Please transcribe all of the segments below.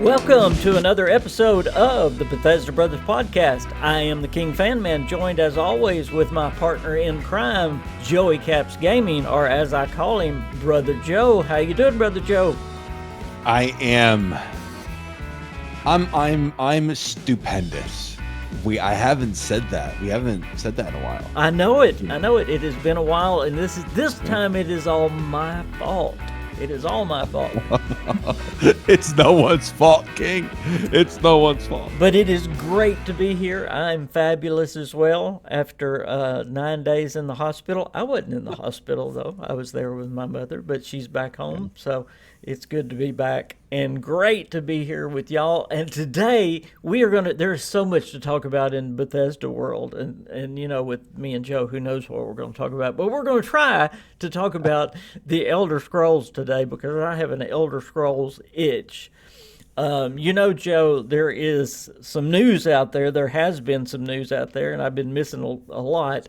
Welcome to another episode of the Bethesda Brothers Podcast. I am the KingFanMan, joined as always with my partner in crime, Joey Caps Gaming, or as I call him, Brother Joe. How you doing, Brother Joe? I'm stupendous. I haven't said that. We haven't said that in a while. I know it. It has been a while, and this time it is all my fault. It is all my fault. It's no one's fault, King. It's no one's fault. But it is great to be here. I'm fabulous as well. After 9 days in the hospital. I wasn't in the hospital, though. I was there with my mother, but she's back home. So it's good to be back and great to be here with y'all. And today there's so much to talk about in Bethesda world. And you know, with me and Joe, who knows what we're going to talk about. But we're going to try to talk about the Elder Scrolls today because I have an Elder Scrolls itch. You know, Joe, there is some news out there. There has been some news out there, and I've been missing a lot.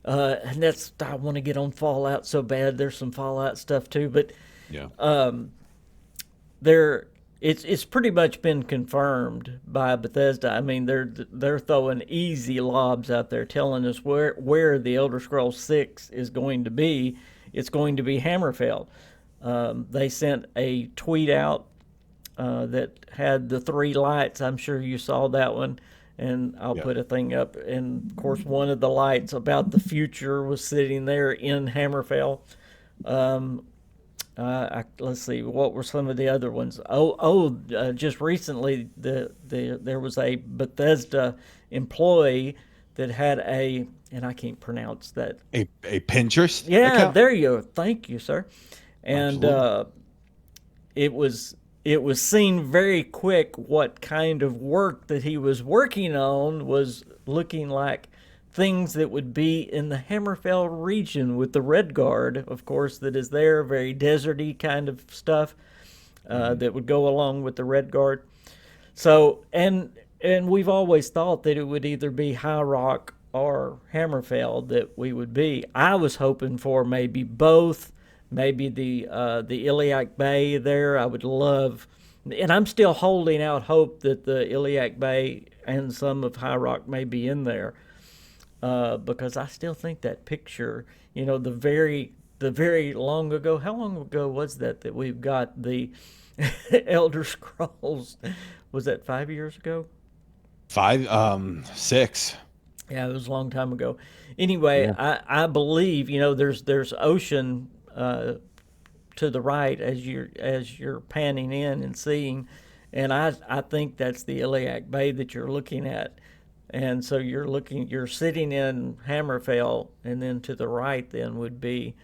And I want to get on Fallout so bad. There's some Fallout stuff too, but Yeah. It's pretty much been confirmed by Bethesda. I mean, they're throwing easy lobs out there, telling us where the Elder Scrolls 6 is going to be. It's going to be Hammerfell. They sent a tweet out that had the 3 lights. I'm sure you saw that one, and I'll put a thing up. And of course, one of the lights about the future was sitting there in Hammerfell. Let's see, what were some of the other ones? Just recently, there was a Bethesda employee that had and I can't pronounce that. A Pinterest Yeah, account? there you go. Thank you, sir. And it was seen very quick what kind of work that he was working on was looking like things that would be in the Hammerfell region with the Red Guard, of course, that is there, very deserty kind of stuff that would go along with the Red Guard. So, and we've always thought that it would either be High Rock or Hammerfell that we would be. I was hoping for maybe both, maybe the Iliac Bay there. I would love, and I'm still holding out hope that the Iliac Bay and some of High Rock may be in there. Because I still think that picture, you know, the very long ago, how long ago was that we've got the Elder Scrolls? Was that 5 years ago? 6. Yeah, it was a long time ago. Anyway, yeah. I believe, you know, there's ocean to the right as you're panning in and seeing, and I think that's the Iliac Bay that you're looking at. And so you're sitting in Hammerfell, and then to the right then would be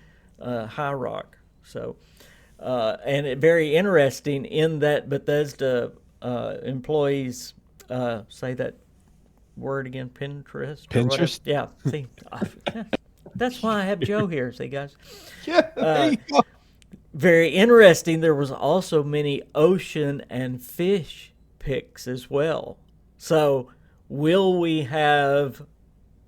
High Rock. So, and very interesting in that Bethesda employees say that word again, Pinterest. Pinterest? Yeah. See, that's why I have Joe here. See, guys. Yeah. There you go. Very interesting. There was also many ocean and fish pics as well. So, will we have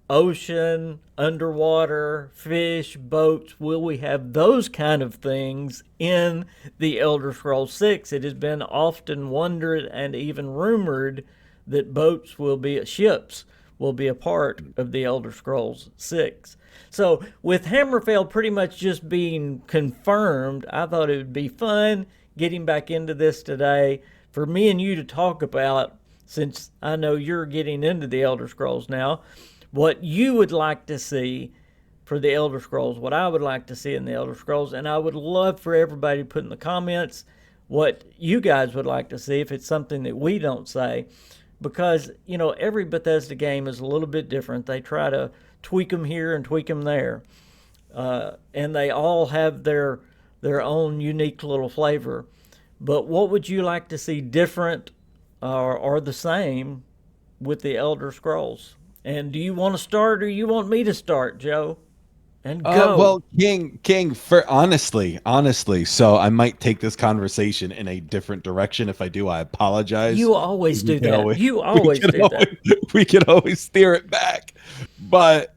ocean, underwater, fish, boats? Will we have those kind of things in the Elder Scrolls 6? It has been often wondered and even rumored that ships will be a part of the Elder Scrolls 6. So with Hammerfell pretty much just being confirmed, I thought it would be fun getting back into this today for me and you to talk about, since I know you're getting into the Elder Scrolls now, what you would like to see for the Elder Scrolls, what I would like to see in the Elder Scrolls, and I would love for everybody to put in the comments what you guys would like to see if it's something that we don't say, because, you know, every Bethesda game is a little bit different. They try to tweak them here and tweak them there, and they all have their own unique little flavor. But what would you like to see different or the same with the Elder Scrolls? And do you want to start or you want me to start, Joe? And go. Well, King, for honestly, so I might take this conversation in a different direction. If I do, I apologize. You always do that. You always do that. We can always steer it back. But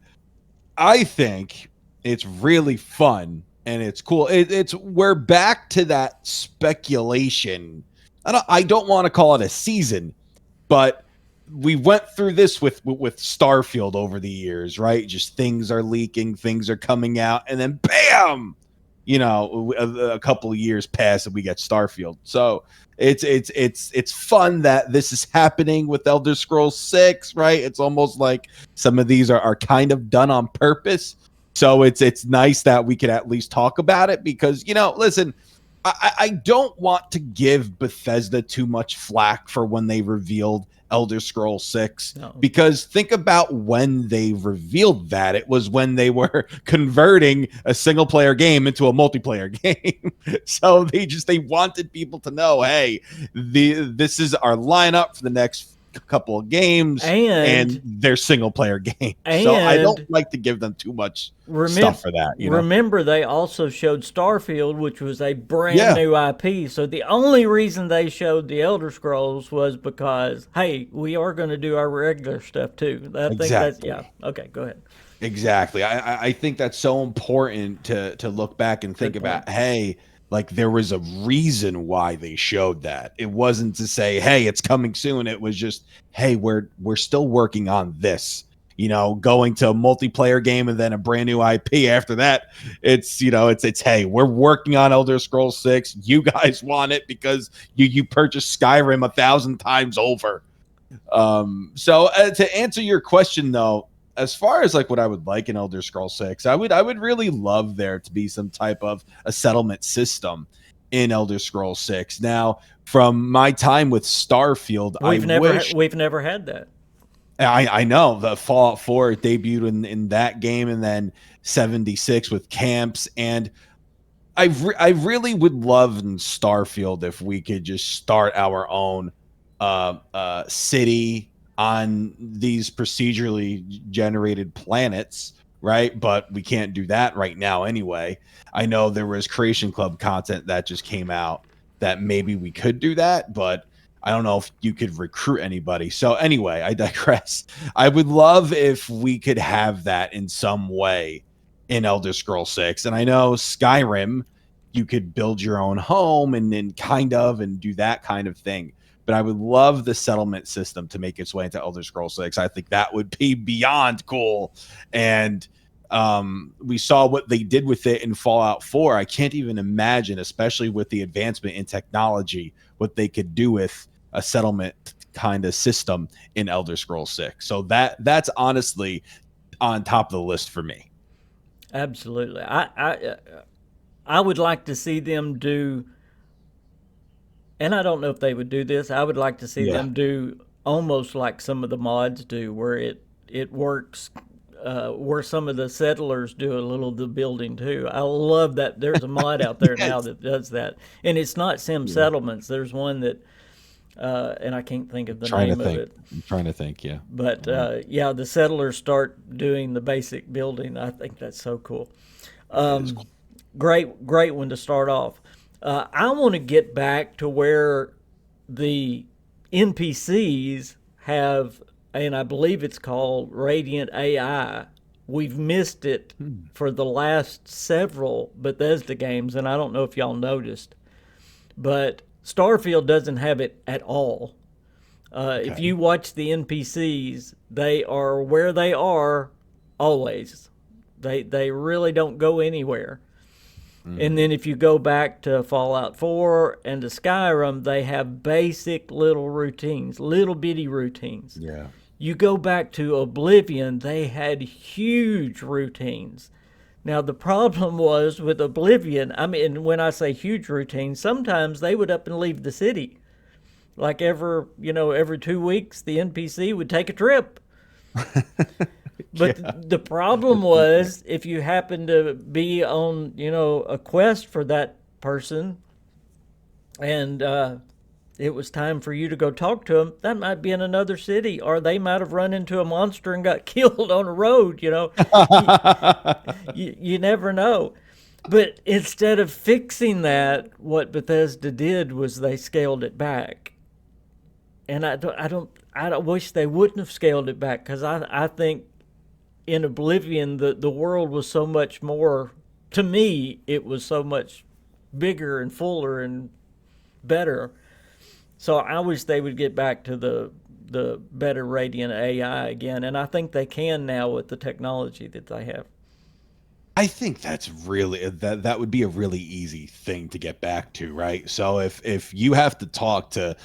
I think it's really fun and it's cool. We're back to that speculation I don't want to call it a season, but we went through this with Starfield over the years, right? Just things are leaking, things are coming out, and then bam, a couple of years pass and we get Starfield. So it's fun that this is happening with Elder Scrolls 6, right? It's almost like some of these are kind of done on purpose. So it's nice that we could at least talk about it because, listen, I don't want to give Bethesda too much flack for when they revealed Elder Scrolls 6 No. because think about when they revealed that. It was when they were converting a single player game into a multiplayer game. So they wanted people to know, hey, this is our lineup for the next couple of games and they're single player games. So I don't like to give them too much stuff for that. Remember, they also showed Starfield, which was a brand new IP. So the only reason they showed the Elder Scrolls was because, hey, we are going to do our regular stuff too. I think that's Okay, go ahead. Exactly. I think that's so important to look back and think about, hey, like there was a reason why they showed that. It wasn't to say, hey, it's coming soon. It was just, hey, we're still working on this. Going to a multiplayer game and then a brand new IP after that. It's hey, we're working on Elder Scrolls 6. You guys want it because you purchased Skyrim 1,000 times over. So to answer your question though, as far as like what I would like in Elder Scrolls 6, I would really love there to be some type of a settlement system in Elder Scrolls 6. Now, from my time with Starfield, we've never had that. I know the Fallout 4 debuted in that game, and then 76 with camps, and I really would love in Starfield if we could just start our own city on these procedurally generated planets, right? But we can't do that right now anyway. I know there was Creation Club content that just came out that maybe we could do that, but I don't know if you could recruit anybody. So anyway, I digress. I would love if we could have that in some way in Elder Scrolls 6. And I know Skyrim, you could build your own home and do that kind of thing. But I would love the settlement system to make its way into Elder Scrolls 6. I think that would be beyond cool. And we saw what they did with it in Fallout 4. I can't even imagine, especially with the advancement in technology, what they could do with a settlement kind of system in Elder Scrolls 6. So that's honestly on top of the list for me. Absolutely. I would like to see them do, and I don't know if they would do this. I would like to see them do almost like some of the mods do, where it works, where some of the settlers do a little of the building too. I love that. There's a mod out there now that does that, and it's not Sim Settlements. There's one that, and I can't think of the name of it. I'm trying to think, yeah. But the settlers start doing the basic building. I think that's so cool. Cool. Great one to start off. I want to get back to where the NPCs have, and I believe it's called Radiant AI. We've missed it for the last several Bethesda games, and I don't know if y'all noticed, but Starfield doesn't have it at all. Okay. If you watch the NPCs, they are where they are always. They really don't go anywhere. And then if you go back to Fallout 4 and to Skyrim, they have basic little routines, little bitty routines. Yeah. You go back to Oblivion, they had huge routines. Now, the problem was with Oblivion, I mean, when I say huge routines, sometimes they would up and leave the city. Like every 2 weeks, the NPC would take a trip. But the problem was, if you happen to be on, a quest for that person, and it was time for you to go talk to them, that might be in another city, or they might have run into a monster and got killed on a road, you never know. But instead of fixing that, what Bethesda did was they scaled it back. And I wish they wouldn't have scaled it back, because I think in Oblivion, the world was so much more, to me, it was so much bigger and fuller and better. So I wish they would get back to the better Radiant AI again, and I think they can now with the technology that they have. I think that's really that would be a really easy thing to get back to, right? So if you have to talk to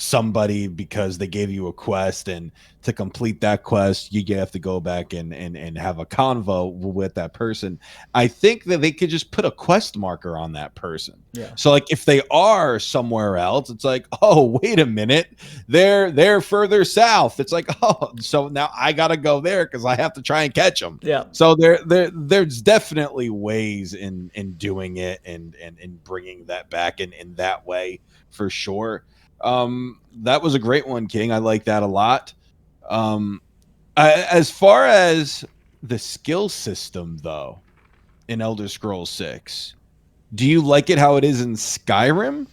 somebody because they gave you a quest, and to complete that quest you have to go back and have a convo with that person, I think that they could just put a quest marker on that person. Yeah. So like if they are somewhere else, it's like, oh wait a minute, they're further south. It's like, oh, so now I gotta go there because I have to try and catch them. Yeah. So there's definitely ways in doing it and bringing that back in that way, for sure. That was a great one, King. I like that a lot. As far as the skill system, though, in Elder Scrolls 6, do you like it how it is in Skyrim?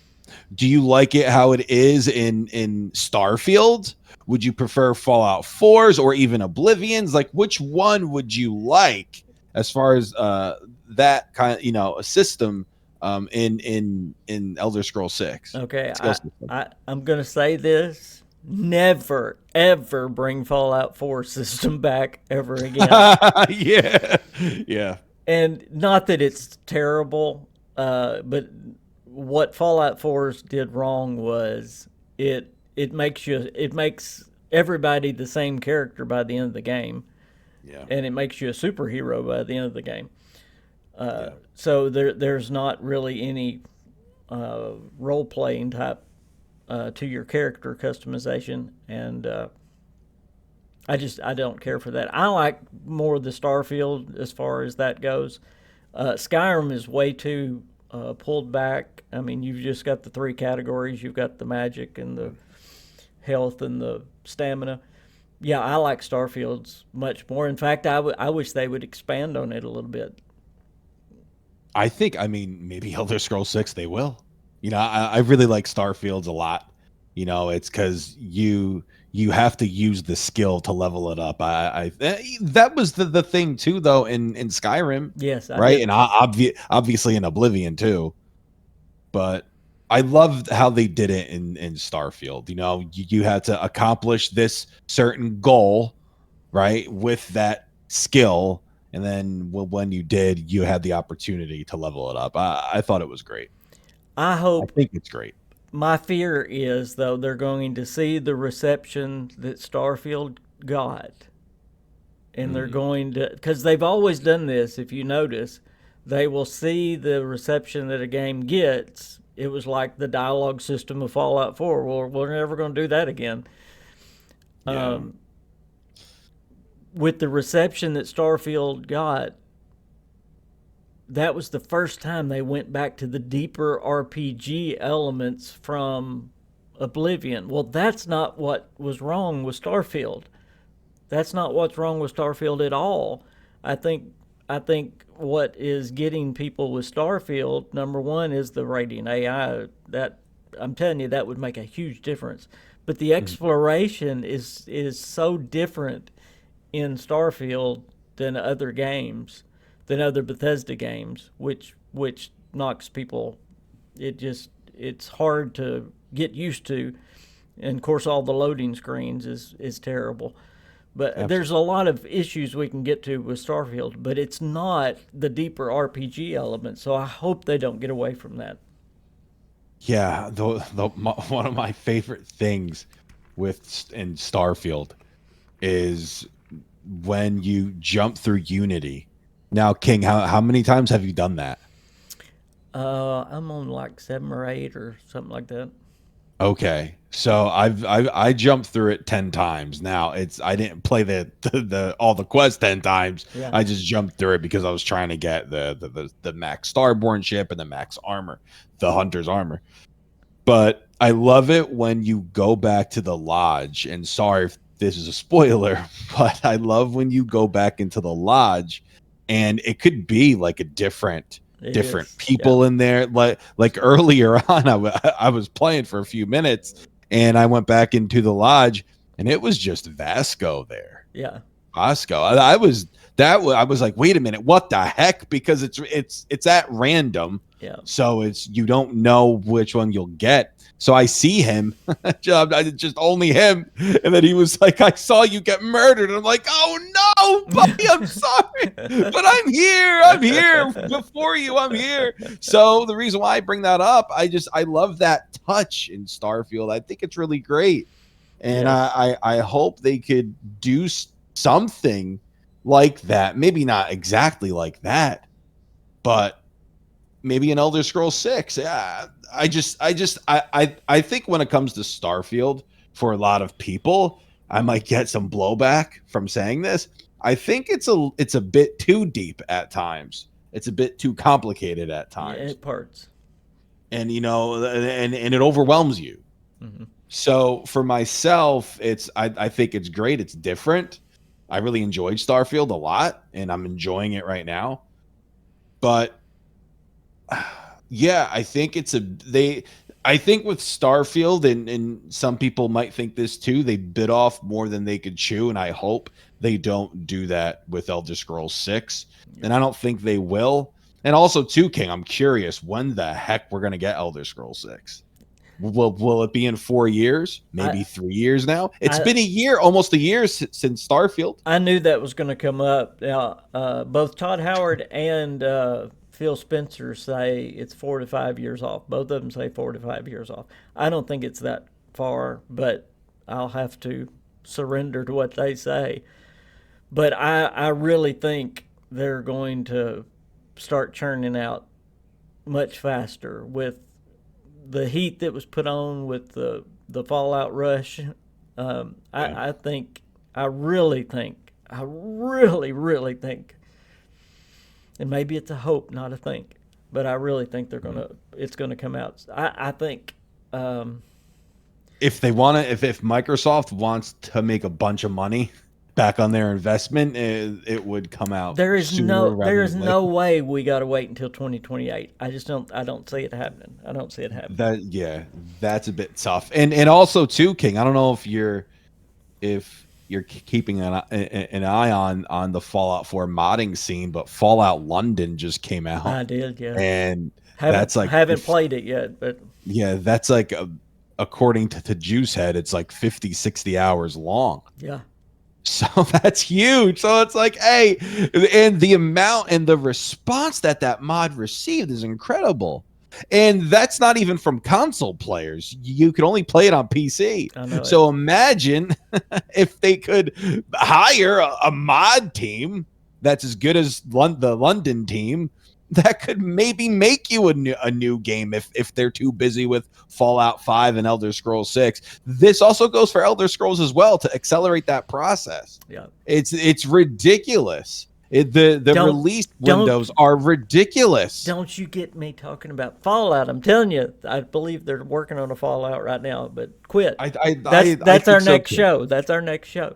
Do you like it how it is in Starfield? Would you prefer Fallout 4's or even Oblivion's? Like, which one would you like as far as that kind of, a system in Elder Scrolls 6? Okay. I'm gonna say this: never ever bring Fallout 4 system back ever again. Yeah. Yeah. And not that it's terrible, but what Fallout 4's did wrong was it makes everybody the same character by the end of the game, Yeah. and it makes you a superhero by the end of the game. Yeah. So there's not really any role playing type to your character customization, and I don't care for that. I like more of the Starfield as far as that goes. Skyrim is way too pulled back. I mean, you've just got the three categories. You've got the magic and the health and the stamina. Yeah, I like Starfield's much more. In fact, I wish they would expand on it a little bit. I mean, maybe Elder Scrolls 6 they will. I really like Starfields a lot. It's because you have to use the skill to level it up. That was the thing too, though, in Skyrim, Yes, I right? did. And obviously in Oblivion too. But I loved how they did it in Starfield. You had to accomplish this certain goal, right, with that skill, and then when you did, you had the opportunity to level it up. I thought it was great. I I hope. think it's great. My fear is, though, they're going to see the reception that Starfield got, and they're Mhm. going to, because they've always done this. If you notice, they will see the reception that a game gets. It was like the dialogue system of Fallout 4. Well, we're never going to do that again. Yeah. With the reception that Starfield got, that was the first time they went back to the deeper RPG elements from Oblivion. Well, that's not what was wrong with Starfield. That's not what's wrong with Starfield at all. I think I think what is getting people with Starfield, number one, is the Radiant AI. That I'm telling you, that would make a huge difference. But the exploration is so different in Starfield than other games, than other Bethesda games, which knocks people. It's hard to get used to, and of course all the loading screens is terrible. But Absolutely. there's a lot of issues we can get to with Starfield, but it's not the deeper RPG element. So I hope they don't get away from that. Yeah, one of my favorite things in Starfield is when you jump through Unity. Now, King, how many times have you done that? I'm on like 7 or 8 or something like that. Okay, so I jumped through it 10 times. Now I didn't play the all the quests 10 times. Yeah. I just jumped through it because I was trying to get the max Starborn ship and the max armor, the hunter's armor. But I love it when you go back to the lodge. And sorry if this is a spoiler, but I love when you go back into the lodge, and it could be like a different It is. people in there. Like earlier on, I was playing for a few minutes, and I went back into the lodge, and it was just Vasco there. Yeah. Vasco. I was I was like, wait a minute, what the heck? Because it's at random. Yeah. So you don't know which one you'll get. So I see him, just only him, and then he was like, "I saw you get murdered." And I'm like, "Oh no, buddy, I'm sorry, but I'm here before you, I'm here." So the reason why I bring that up, I love that touch in Starfield. I think it's really great, and Yes. I hope they could do something like that. Maybe not exactly like that, but maybe an Elder Scrolls 6. Yeah, I think when it comes to Starfield, for a lot of people, I might get some blowback from saying this. I think it's a bit too deep at times. It's a bit too complicated at Yeah, times. it parts. And and it overwhelms you. Mm-hmm. So for myself, I think it's great. It's different. I really enjoyed Starfield a lot, and I'm enjoying it right now. But yeah, I think I think with Starfield, and some people might think this too, they bit off more than they could chew, and I hope they don't do that with Elder Scrolls 6. And I don't think they will. And also too, King, I'm curious when the heck we're gonna get Elder Scrolls 6. Will it be in 4 years? Maybe 3 years now? It's been a year, almost a year since Starfield. I knew that was going to come up. Now, both Todd Howard and Phil Spencer say it's 4 to 5 years off. Both of them say 4 to 5 years off. I don't think it's that far, but I'll have to surrender to what they say. But I really think they're going to start churning out much faster with the heat that was put on with the Fallout rush. I think, I really think, really think, and maybe it's a hope, not a think, but I really think it's gonna come out. I think if they want to, if Microsoft wants to make a bunch of money back on their investment, it would come out. There is no way we got to wait until 2028. I don't see it happening. I don't see it happening. That's a bit tough. And also too, King, I don't know if you're keeping an eye on the Fallout 4 modding scene, but Fallout London just came out. I did, yeah. And haven't played it yet, but yeah, that's like according to Juicehead, it's like 50, 60 hours long. Yeah. So that's huge. So it's like, hey, and the amount and the response that mod received is incredible. And that's not even from console players. You could only play it on PC. So imagine if they could hire a mod team that's as good as the London team that could maybe make you a new game if they're too busy with Fallout 5 and Elder Scrolls 6. This also goes for Elder Scrolls as well to accelerate that process. Yeah, it's ridiculous. The release windows are ridiculous. Don't you get me talking about Fallout. I'm telling you, I believe they're working on a Fallout right now, but quit. That's our next show. That's our next show.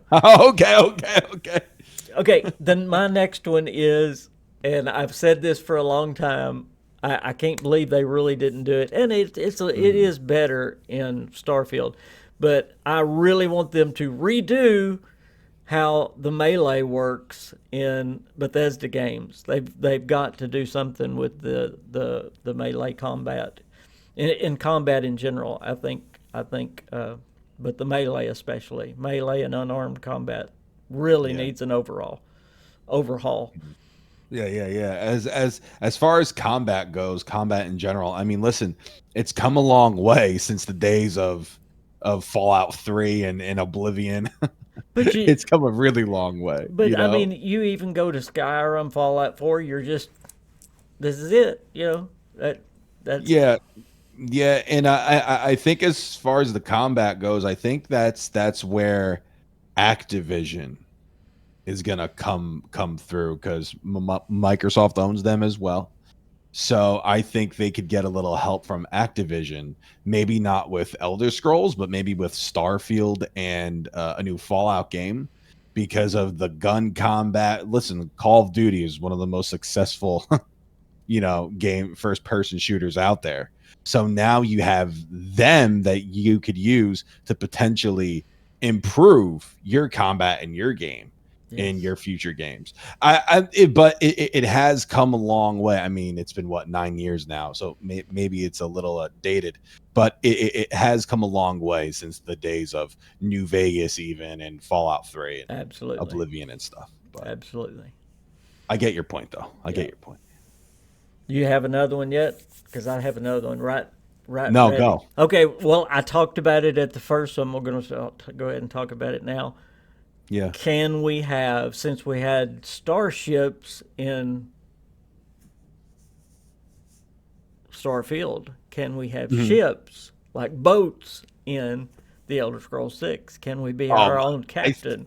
Okay, then my next one is, and I've said this for a long time, I can't believe they really didn't do it. And it is better in Starfield. But I really want them to redo how the melee works in Bethesda games. They've got to do something with the melee combat. In combat in general, I think but the melee especially. Melee and unarmed combat really needs an overhaul. Yeah. As far as combat goes, combat in general, I mean, listen, it's come a long way since the days of Fallout 3 and Oblivion. But it's come a really long way. But I mean, you even go to Skyrim, Fallout 4, you're just, this is it, that's yeah, and I think as far as the combat goes, I think that's where Activision is gonna come through, because Microsoft owns them as well. So I think they could get a little help from Activision, maybe not with Elder Scrolls, but maybe with Starfield and a new Fallout game, because of the gun combat. Listen, Call of Duty is one of the most successful, game first person shooters out there. So now you have them that you could use to potentially improve your combat in your game. in Yes. your future games. But it has come a long way. I mean, it's been what, 9 years now, so maybe it's a little dated, but it has come a long way since the days of New Vegas, even, and Fallout 3 and Absolutely. Oblivion and stuff. But Absolutely. I get your point, though. I get Yeah. your point. You have another one yet? Because I have another one right No, ready. go. Okay. Well, I talked about it at the first, so I'm going to go ahead and talk about it now. Yeah. Can we have, since we had starships in Starfield, can we have Mhm. ships like boats in the Elder Scrolls 6? Can we be Um, our own I captain?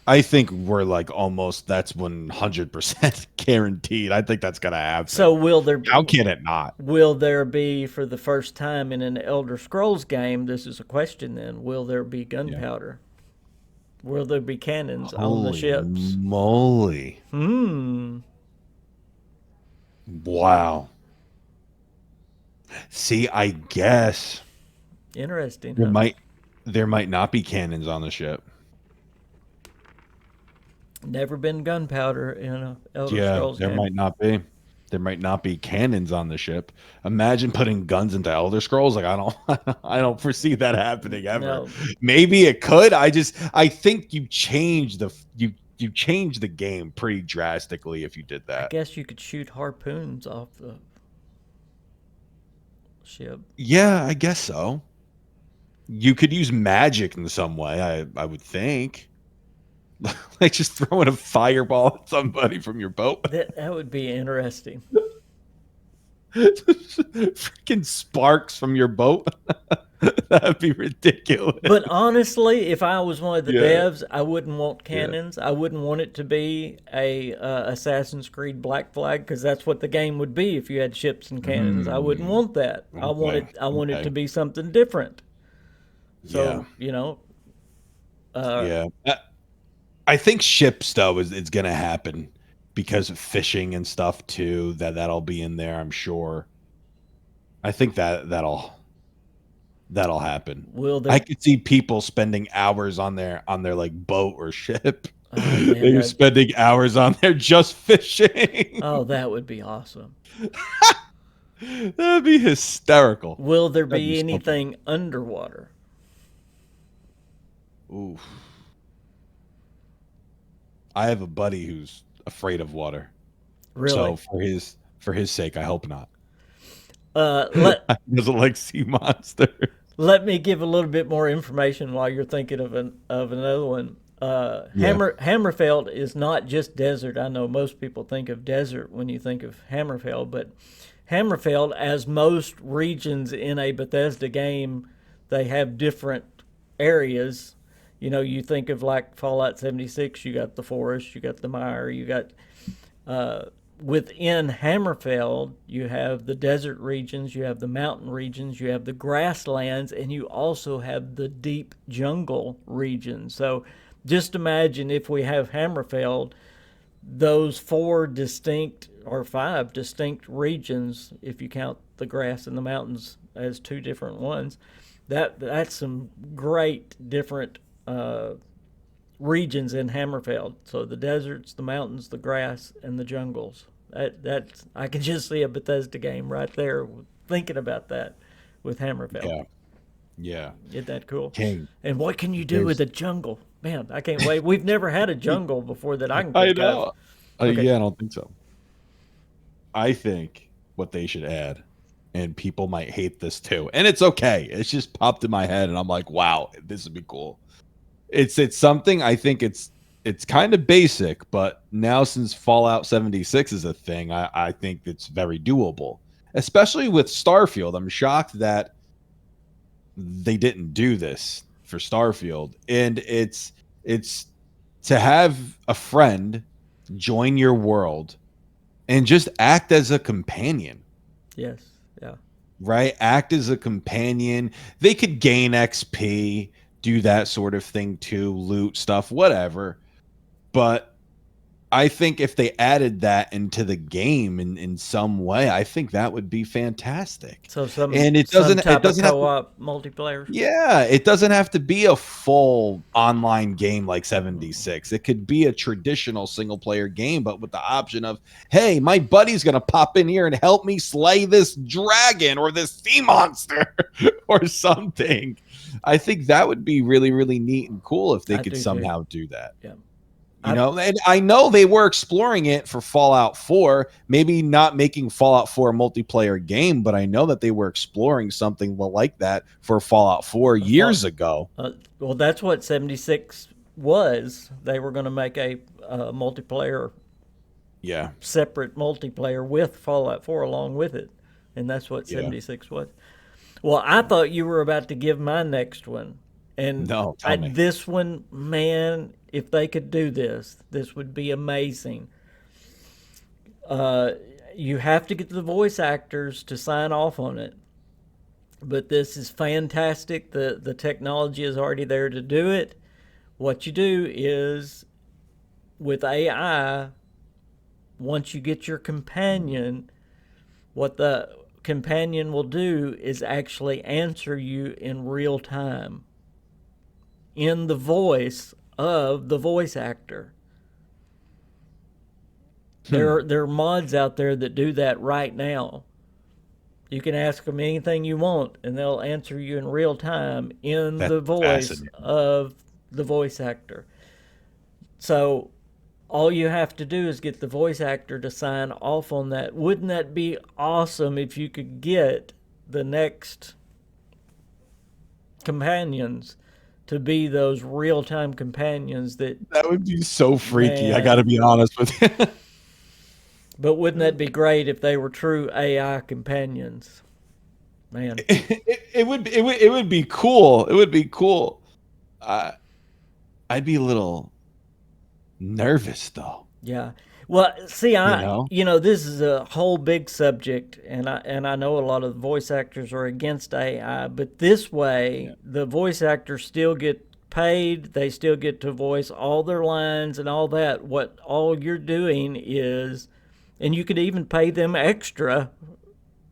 I think we're like almost, that's 100% guaranteed. I think that's gonna So happen. How can it not? will there be, for the first time in an Elder Scrolls game, this is a question then, will there be Yeah. gunpowder? Will there be cannons on the Holy ships? moly. Hmm. Wow. See, I guess Interesting, there huh? might there might not be cannons on the ship. Never been gunpowder in a Elder Yeah, Scrolls there game. might not be. There might not be cannons on the ship. Imagine putting guns into Elder Scrolls. Like, I don't I don't foresee that happening ever. No, Maybe it could. I think you change the game pretty drastically if you did I that. guess you could shoot harpoons off the ship. Yeah, I guess so. You could use magic in some way, I would think. Like just throwing a fireball at somebody from your boat. That would be interesting. Freaking sparks from your boat. That'd be ridiculous. But honestly, if I was one of the Yeah. devs, I wouldn't want Yeah. cannons. I wouldn't want it to be a Assassin's Creed Black Flag because that's what the game would be if you had ships and cannons. I wouldn't Hmm. want that. Okay. I want it to Okay. be something different. Yeah. So uh, Yeah. I think ships though is it's gonna happen because of fishing and stuff too. That'll be in there, I'm sure. I think that'll happen. will I there? could see people spending hours on their like boat or ship. Oh man, They're spending hours on there just fishing. that would be awesome. That'd be hysterical. Will there That'd be be something. anything underwater? Ooh. I have a buddy who's afraid of water. So Really? for his sake, I hope not. Uh, let He doesn't like sea monsters. Let me give a little bit more information while you're thinking of another one. Yeah. Hammerfell is not just desert. I know most people think of desert when you think of Hammerfell, but Hammerfell, as most regions in a Bethesda game, they have different areas. You know, you think of like Fallout 76, you got the forest, you got the mire, you got uh, within Hammerfell, you have the desert regions, you have the mountain regions, you have the grasslands, and you also have the deep jungle regions. So just imagine if we have Hammerfell, those four distinct or five distinct regions, if you count the grass and the mountains as two different ones, that's some great different regions in Hammerfell. So the deserts, the mountains, the grass, and the jungles. That I can just see a Bethesda game right there. Thinking about that with Hammerfell, Yeah. Yeah. isn't that cool? King. And what can you do with There's a jungle? Man, I can't wait. We've never had a jungle before that I can I think of. know. Okay, Yeah, I don't think so. I think what they should add, and people might hate this too, and it's okay. It's just popped in my head, and I'm like, wow, this would be cool. It's something I think it's kind of basic, but now since Fallout 76 is a thing, I think it's very doable. Especially with Starfield. I'm shocked that they didn't do this for Starfield. And it's to have a friend join your world and just act as a companion, yes, yeah, right? Act as a companion. They could gain XP, do that sort of thing too, loot stuff, whatever. But I think if they added that into the game in some way, I think that would be fantastic. So And some it type of doesn't have to, co-op multiplayer. yeah, it doesn't have to be a full online game like 76. It could be a traditional single player game, but with the option of, hey, my buddy's going to pop in here and help me slay this dragon or this sea monster or something. I think that would be really, really neat and cool if they I could do too. somehow do that. Yeah. You know, and I know they were exploring it for Fallout 4, maybe not making Fallout 4 a multiplayer game, but I know that they were exploring something like that for Fallout 4 years ago. Well, that's what 76 was. They were going to make a multiplayer, separate multiplayer with Fallout 4 along with it. And that's what 76 was. Well, I thought you were about to give my next one. And no, tell me. This one, man, if they could do this, this would be amazing. You have to get the voice actors to sign off on it. But this is fantastic. The technology is already there to do it. What you do is, with AI, once you get your companion, what the companion will do is actually answer you in real time in the voice of the voice actor. There are mods out there that do that right now. You can ask them anything you want, and they'll answer you in real time in the voice of the voice actor. So all you have to do is get the voice actor to sign off on that. Wouldn't that be awesome if you could get the next companions to be those real-time companions? That would be so freaky, man. I gotta be honest with you. But wouldn't that be great if they were true AI companions? Man, it would be cool. It would be cool. I'd be a little nervous though. Yeah. Well, see, this is a whole big subject, and I know a lot of the voice actors are against AI, but this way, the voice actors still get paid. They still get to voice all their lines and all that. What all you're doing is, and you could even pay them extra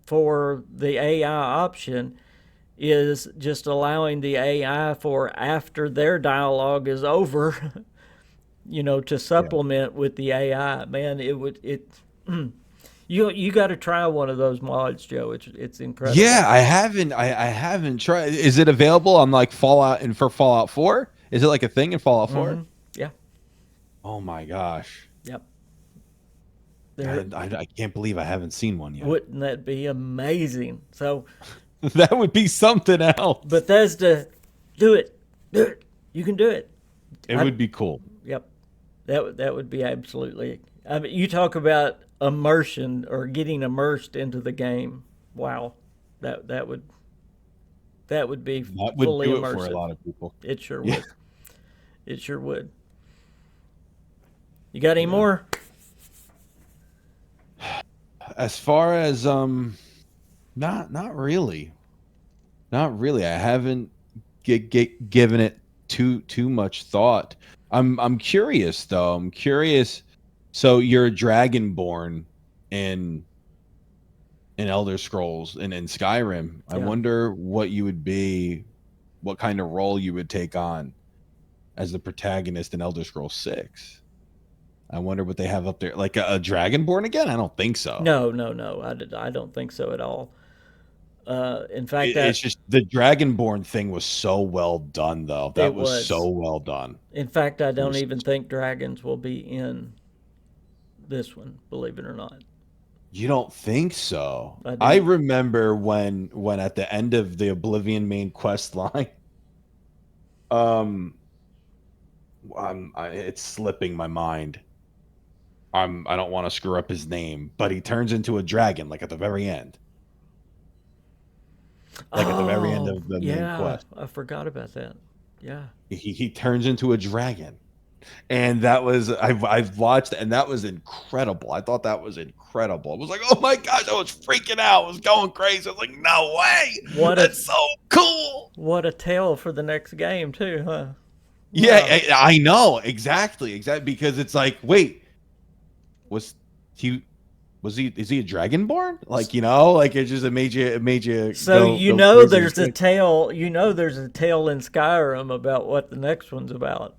for the AI option, is just allowing the AI for after their dialogue is over, to supplement with the AI. Man, you got to try one of those mods, Joe. It's incredible. Yeah, I haven't tried. Is it available on like Fallout and for Fallout 4? Is it like a thing in Fallout 4? Mm-hmm. Yeah. Oh my gosh. Yep. I can't believe I haven't seen one yet. Wouldn't that be amazing? So that would be something else. Bethesda, do it. You can do it. It would be cool. Yep. That would be absolutely. I mean, you talk about immersion or getting immersed into the game. Wow, that would be fully do immersive it for a lot of people. It sure would. It sure would. You got any more? As far as not really. Not really. I haven't given it too much thought. I'm curious though. I'm curious. So you're a dragonborn in Elder Scrolls and in Skyrim. I wonder what you would be, what kind of role you would take on as the protagonist in Elder Scrolls 6. I wonder what they have up there. Like a dragonborn again? I don't think so. No. I don't think so at all. In fact, it's just the dragonborn thing was so well done, though. That was so well done. In fact, I don't even think dragons will be in this one, believe it or not. You don't think so? I remember when at the end of the Oblivion main quest line, it's slipping my mind. I don't want to screw up his name, but he turns into a dragon, like at the very end. At the very end of the main quest. I forgot about that. Yeah. He turns into a dragon. And that was I've watched, and that was incredible. I thought that was incredible. I was like, oh my gosh, I was freaking out. I was going crazy. I was like, no way. That's so cool. What a tale for the next game too, huh? Yeah, I know. Exactly. Because it's like, wait, was he is he a dragonborn? Like, you know, like it just it made you So go crazy. there's a tale. There's a tale in Skyrim about what the next one's about.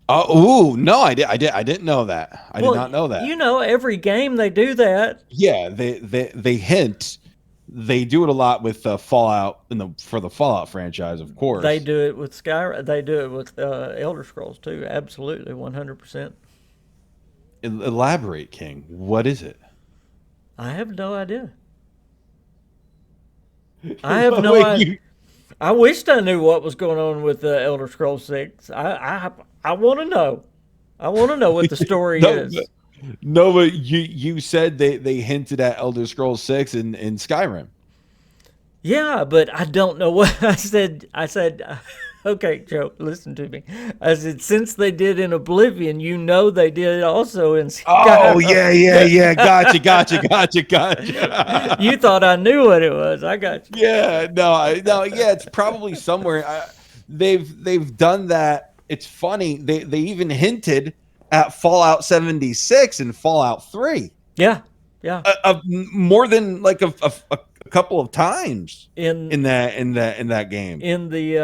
Oh, ooh, no, I didn't know that. I did Well, not know that. every game they do that. Yeah, they hint. They do it a lot with Fallout for the Fallout franchise, of They course. do it with Skyrim. They do it with Elder Scrolls too. Absolutely, 100%. Elaborate, King. What is it? I have no idea. I have no Wait, idea. I wished I knew what was going on with Elder Scrolls 6. I want to know. I want to know what the story no, is. no, but you said they hinted at Elder Scrolls 6 in Skyrim. Yeah, but I don't know what I said. Okay, Joe, listen to me. I said, since they did in Oblivion, they did also in Oh Skyrim. yeah. Gotcha. You thought I knew what it was. I got you. Yeah, no, yeah, it's probably somewhere. They've done that. It's funny. They even hinted at Fallout 76 and Fallout 3. Yeah, yeah. More than like a couple of times In in that game. in the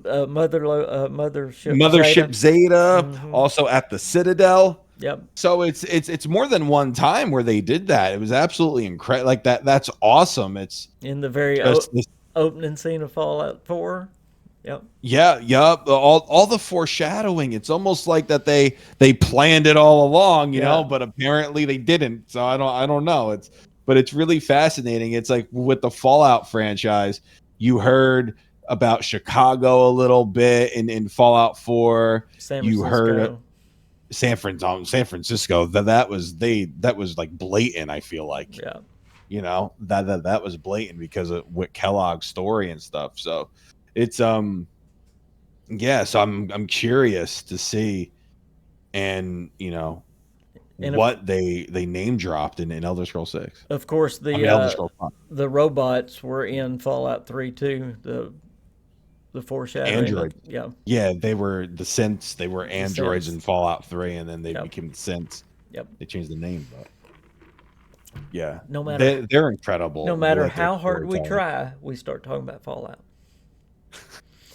mothership Mothership Zeta, Mm-hmm. also at the Citadel. Yep. So it's more than one time where they did that. It was absolutely incredible. Like that's awesome. It's In the very just this, opening scene of Fallout 4. Yep. yeah, all the foreshadowing. It's almost like that they planned it all along, you know, but apparently they didn't. So I don't know. But it's really fascinating. It's like with the Fallout franchise, you heard about Chicago a little bit in Fallout 4. You heard San Francisco. That was like blatant, I feel like. Yeah. You know, that was blatant because of what Kellogg's story and stuff. So it's yeah, so I'm curious to see, and you know, And what they name dropped in Elder Scrolls 6. of course, Elder Scrolls 5. the robots were in Fallout 3 too. The foreshadowing. Android. Yeah. Yeah, they were the synths. They were androids in Fallout 3, and then they became the synths. Yep. They changed the name, but yeah, No matter they're incredible. no matter how hard we try, we start talking about Fallout.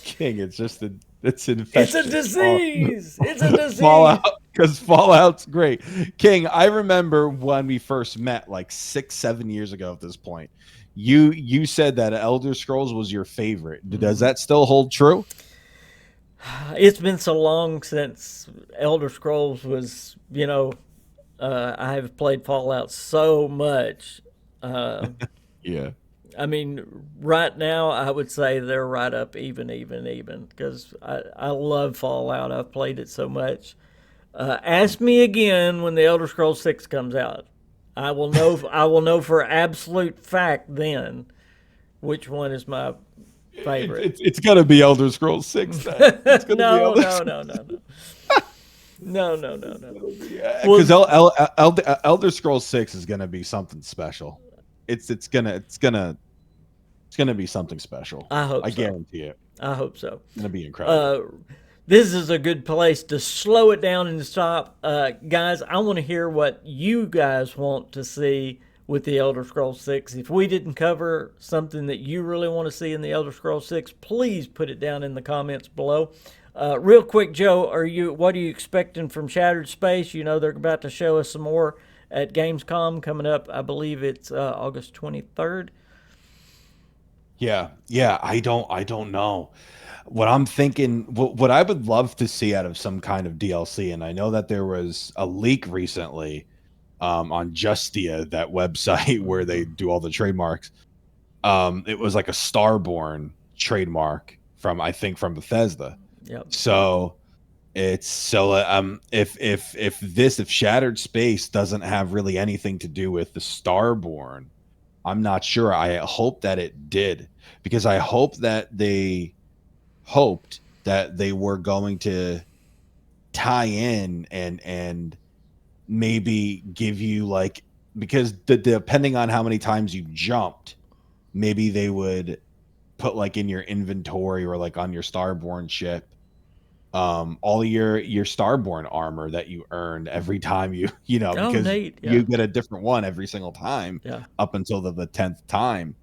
King, it's just it's infectious. It's a disease. It's a disease. Fallout, because Fallout's great. King, I remember when we first met, like 6-7 years ago. At this point, you said that Elder Scrolls was your favorite. Does that still hold true? It's been so long since Elder Scrolls was, I have played Fallout so much. Yeah. I mean, right now I would say they're right up even, because I love Fallout. I've played it so much. Ask me again when the Elder Scrolls 6 comes out. I will know. I will know for absolute fact then which one is my favorite. It's gonna be Elder Scrolls 6. Then. No. Because Elder Scrolls 6 is gonna be something special. It's gonna be something special. I hope. I guarantee it. I hope so. It's gonna be incredible. This is a good place to slow it down and stop. Guys, I want to hear what you guys want to see with the Elder Scrolls 6. If we didn't cover something that you really want to see in the Elder Scrolls 6, please put it down in the comments below. Real quick, Joe, what are you expecting from Shattered Space? They're about to show us some more at Gamescom coming up. I believe it's August 23rd. Yeah, I don't know. What I'm thinking, what I would love to see out of some kind of DLC, and I know that there was a leak recently on Justia, that website where they do all the trademarks. It was like a Starborn trademark from Bethesda. Yep. So if Shattered Space doesn't have really anything to do with the Starborn, I'm not sure. I hope that it did, because I hope that they hoped that they were going to tie in and maybe give you, like, because depending on how many times you jumped, maybe they would put like in your inventory or like on your Starborn ship all your Starborn armor that you earned every time Oh, because neat. you Yeah. get a different one every single time Yeah. up until the 10th time.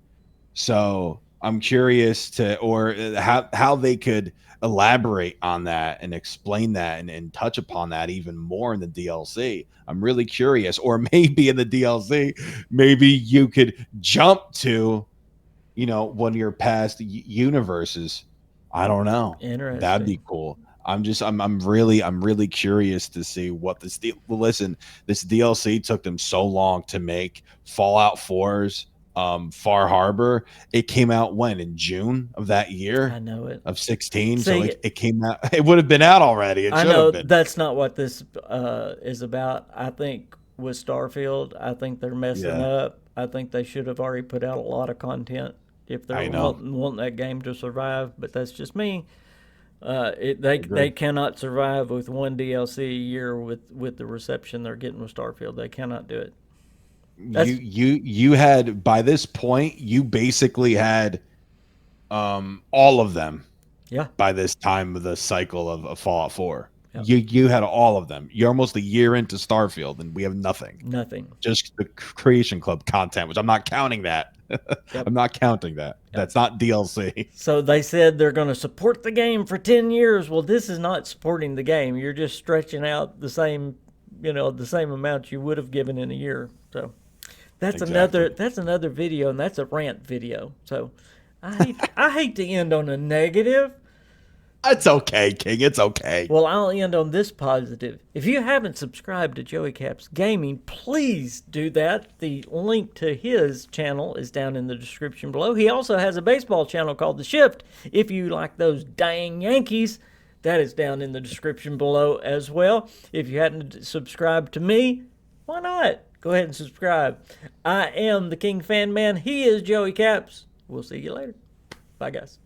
So I'm curious to, or how they could elaborate on that and explain that and touch upon that even more in the DLC. I'm really curious. Or maybe in the DLC, maybe you could jump to, one of your past universes. I don't know. That'd be Interesting. cool. I'm really curious to see what listen, this DLC took them so long to make. Fallout 4's Far Harbor. It came out when, in June of that I year know it. of 16. So See, it came out, it would have been out already. It I should have know been. that's not what this is about. I think with Starfield, I think they're messing Yeah, up. I think they should have already put out a lot of content if they're I know. wanting that game to survive. But that's just me. They Agree. cannot survive with one DLC a year with the reception they're getting with Starfield. They cannot do it. That's You had, by this point, you basically had all of them yeah, by this time of the cycle of Fallout 4. yeah, You had all of them. You're almost a year into Starfield, and we have nothing. nothing. Just the Creation Club content, which I'm not counting that. Yep, I'm not counting that. yep. That's not DLC. So they said they're going to support the game for 10 years. Well, this is not supporting the game. You're just stretching out the same amount you would have given in a year. So Exactly. that's another video, and that's a rant video. So I hate to end on a negative. It's okay, King. It's okay. Well, I'll end on this positive. If you haven't subscribed to Joey Caps Gaming, please do that. The link to his channel is down in the description below. He also has a baseball channel called The Shift. If you like those dang Yankees, that is down in the description below as well. If you hadn't subscribed to me, why not? Go ahead and subscribe. I am the KingFanMan. He is Joey Caps. We'll see you later. Bye, guys.